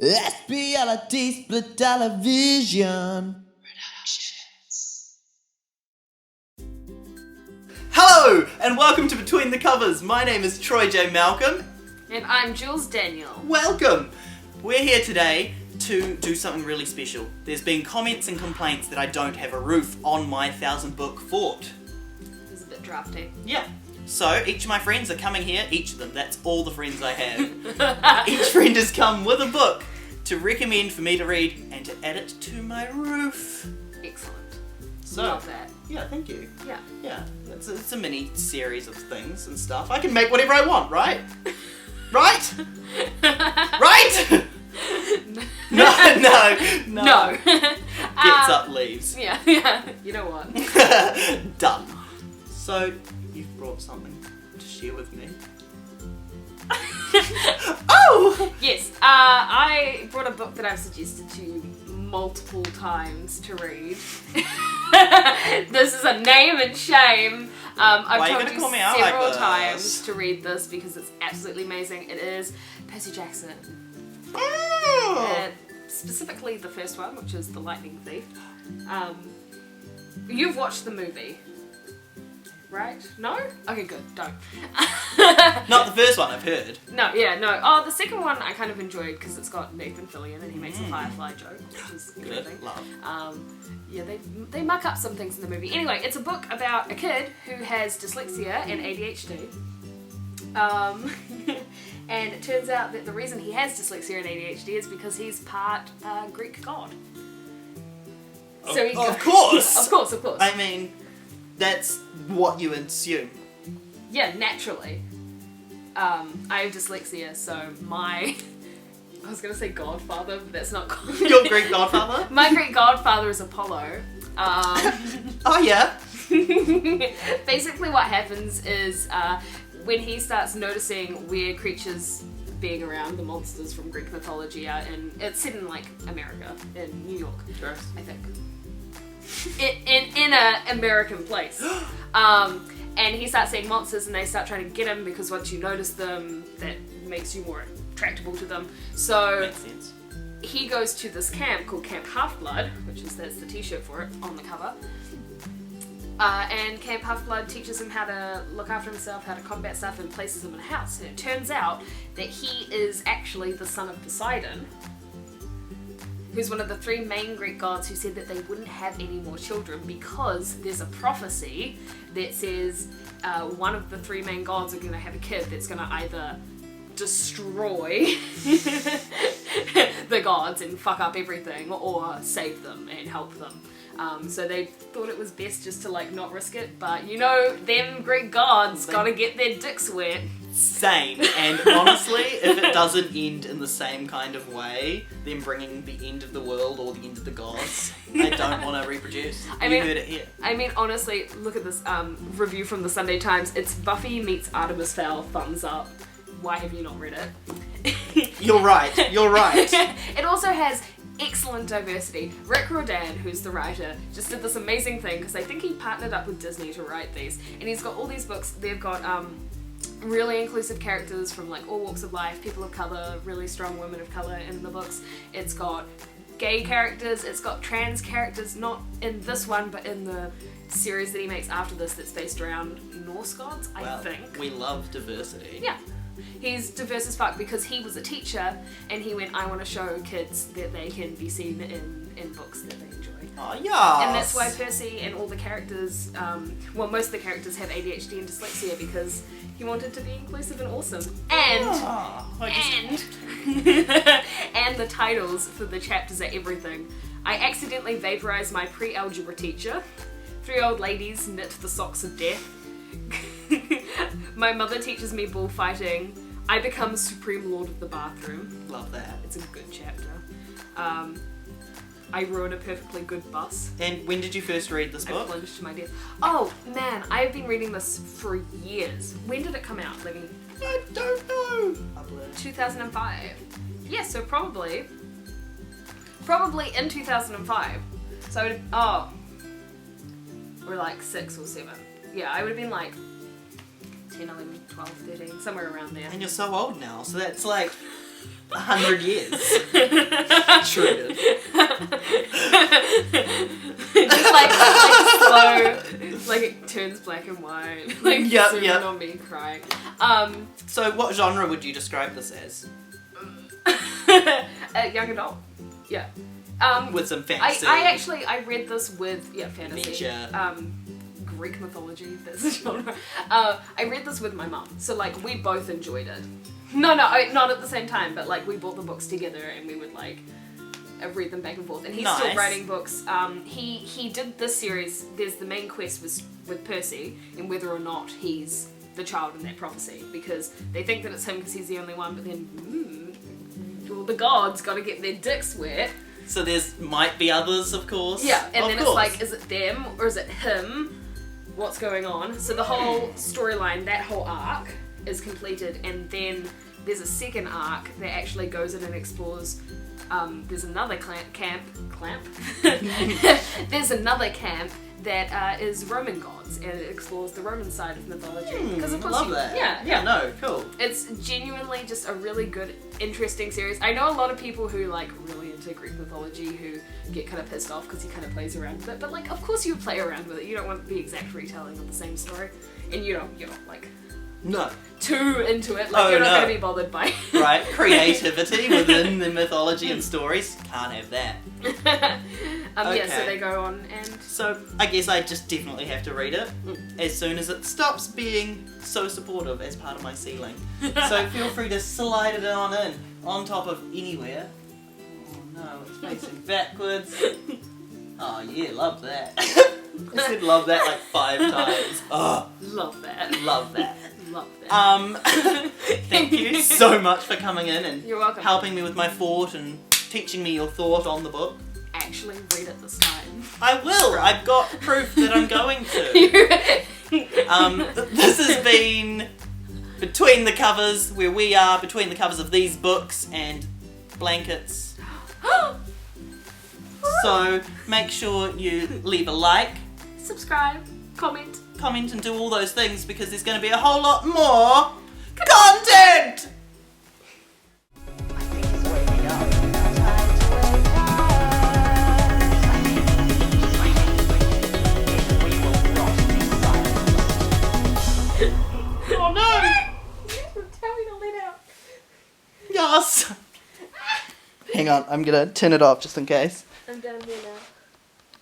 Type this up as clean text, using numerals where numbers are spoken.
SPLitevision Productions. Hello, and welcome to Between the Covers. My name is Troy J. Malcolm. And I'm Jules Daniel. Welcome! We're here today to do something really special. There's been comments and complaints that I don't have a roof on my 1,000-book fort. It's a bit drafty. Yeah. So, each of my friends are coming here, each of them, that's all the friends I have. Each friend has come with a book to recommend for me to read and to add it to my roof. Excellent. So, love that. Yeah, thank you. Yeah. Yeah, it's a mini series of things and stuff. I can make whatever I want, right? Right? Right? No. Gets up, leaves. Yeah. You know what? Done. So, you've brought something to share with me. Oh! Yes, I brought a book that I've suggested to you multiple times to read. This is a name and shame. I've told you several times to read this because it's absolutely amazing. It is Percy Jackson. Specifically the first one, which is The Lightning Thief. You've watched the movie, right? No? Okay, good. Don't. Not the first one, I've heard. No. Oh, the second one I kind of enjoyed because it's got Nathan Fillion and he makes a Firefly joke, which is good. Love. Yeah, they muck up some things in the movie. Anyway, it's a book about a kid who has dyslexia and ADHD. And it turns out that the reason he has dyslexia and ADHD is because he's part Greek god. So of course! Of course. I mean, that's what you assume. Yeah, naturally. I have dyslexia, so I was going to say godfather, but that's not God. Your Greek godfather? My Greek godfather is Apollo. Oh yeah? Basically what happens is when he starts noticing weird creatures being around, the monsters from Greek mythology are it's set in like America, in New York, I think. In a American place. And he starts seeing monsters and they start trying to get him because once you notice them, that makes you more attractable to them. So makes sense. He goes to this camp called Camp Half-Blood, that's the t-shirt for it on the cover. And Camp Half-Blood teaches him how to look after himself, how to combat stuff, and places him in a house. And it turns out that he is actually the son of Poseidon, who's one of the three main Greek gods who said that they wouldn't have any more children because there's a prophecy that says one of the three main gods are going to have a kid that's going to either destroy the gods and fuck up everything or save them and help them. So they thought it was best just to like not risk it, but you know, them Greek gods gotta get their dicks wet. Same, and honestly, if it doesn't end in the same kind of way, them bringing the end of the world or the end of the gods, I don't want to reproduce. You heard it here. I mean, honestly, look at this review from the Sunday Times. It's Buffy meets Artemis Fowl, thumbs up. Why have you not read it? You're right. It also has excellent diversity. Rick Riordan, who's the writer, just did this amazing thing because I think he partnered up with Disney to write these, and he's got all these books. They've got really inclusive characters from like all walks of life, people of colour, really strong women of colour in the books. It's got gay characters, it's got trans characters, not in this one but in the series that he makes after this that's based around Norse gods, I think. We love diversity. Yeah. He's diverse as fuck because he was a teacher and he went, I want to show kids that they can be seen in books that they enjoy. Oh, yeah. And that's why Percy and all the characters, most of the characters have ADHD and dyslexia because he wanted to be inclusive and awesome. And and the titles for the chapters are everything. I accidentally vaporized my pre-algebra teacher. 3 old ladies knit the socks of death. My mother teaches me bullfighting. I become supreme lord of the bathroom. Love that. It's a good chapter. I ruin a perfectly good bus. And when did you first read this book? I plunged to my death. Oh man, I've been reading this for years. When did it come out? I don't know. 2005. Yeah, so probably in 2005. So or like 6 or 7. Yeah, I would have been like 10, 11, 12, 13, somewhere around there. And you're so old now, so that's like 100 years. Treated. Just like slow, like it turns black and white. Like zoom in on me crying. So what genre would you describe this as? A young adult. Yeah. With some fantasy. I read this with fantasy. Nature. Greek mythology. That's the genre. I read this with my mum, so like we both enjoyed it. No, not at the same time, but like we bought the books together and we would like read them back and forth. And he's still writing books. He did this series. There's the main quest was with Percy and whether or not he's the child in that prophecy, because they think that it's him because he's the only one, but then all the gods got to get their dicks wet. So there's might be others, of course. Yeah, and then it's like, is it them or is it him? What's going on? So the whole storyline, that whole arc is completed, and then there's a second arc that actually goes in and explores. There's another camp. There's another camp that is Roman gods, and it explores the Roman side of mythology. Because of course, love that. Yeah. No, cool. It's genuinely just a really good, interesting series. I know a lot of people who like really into Greek mythology who get kind of pissed off because he kind of plays around with it. But like, of course you play around with it. You don't want the exact retelling of the same story, and you're not like too into it. Like you're not going to be bothered by right creativity within the mythology and stories. Can't have that. Yeah, so they go on and... So, I guess I just definitely have to read it as soon as it stops being so supportive as part of my ceiling. So feel free to slide it on top of anywhere. Oh no, it's facing backwards. Oh yeah, love that. I said love that like 5 times. Oh, love that. Love that. Love that. Thank you so much for coming in and You're welcome. helping me with my thought and teaching me your thought on the book. Actually read it this time. I will. I've got proof that I'm going to. This has been Between the Covers, where we are between the covers of these books and blankets. So make sure you leave a like, subscribe, comment, and do all those things, because there's going to be a whole lot more content! Oh no! Tell me to let out. Yes! Hang on, I'm gonna turn it off just in case. I'm down here now.